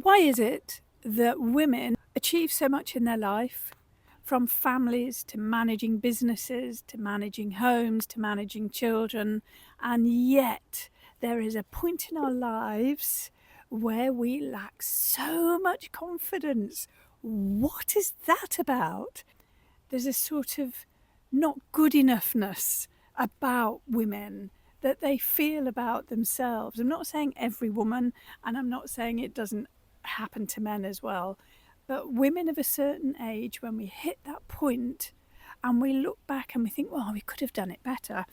Why is it that women achieve so much in their life, from families to managing businesses to managing homes to managing children, and yet there is a point in our lives where we lack so much confidence? What is that about? There's a sort of not good enoughness about women that they feel about themselves. I'm not saying every woman, and I'm not saying it doesn't happen to men as well, but women of a certain age, when we hit that point and we look back and we think, well, we could have done it better.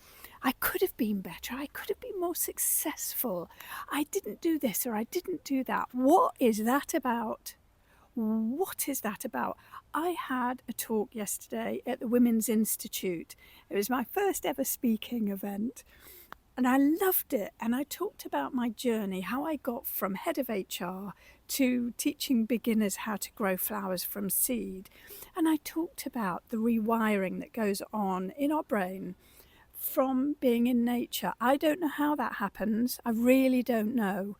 I could have been better. I could have been more successful. I didn't do this or I didn't do that. What is that about? What is that about? I had a talk yesterday at the Women's Institute. It was my first ever speaking event, and I loved it. And I talked about my journey, how I got from head of HR to teaching beginners how to grow flowers from seed. And I talked about the rewiring that goes on in our brain from being in nature. I don't know how that happens. I really don't know.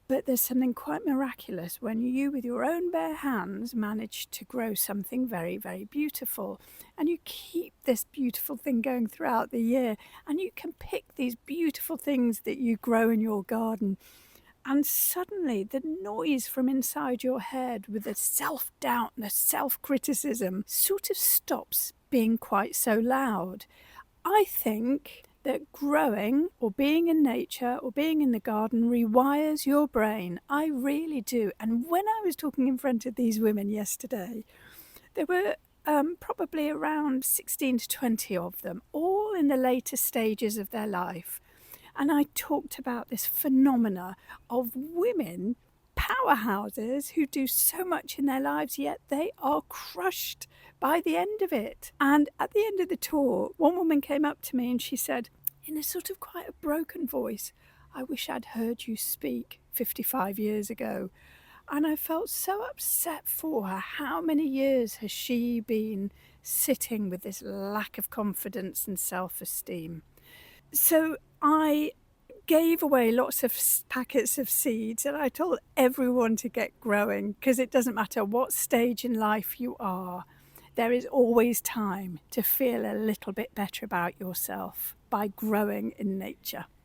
But there's something quite miraculous when you, with your own bare hands, manage to grow something very, very beautiful. And you keep this beautiful thing going throughout the year. And you can pick these beautiful things that you grow in your garden. And suddenly, the noise from inside your head with the self doubt and the self criticism sort of stops being quite so loud. I think that growing or being in nature or being in the garden rewires your brain. I really do. And when I was talking in front of these women yesterday, there were probably around 16 to 20 of them, all in the later stages of their life. And I talked about this phenomena of women powerhouses who do so much in their lives, yet they are crushed by the end of it. And at the end of the talk, one woman came up to me and she said, in a sort of quite a broken voice, I wish I'd heard you speak 55 years ago. And I felt so upset for her. How many years has she been sitting with this lack of confidence and self-esteem? So I gave away lots of packets of seeds and I told everyone to get growing, because it doesn't matter what stage in life you are, there is always time to feel a little bit better about yourself by growing in nature.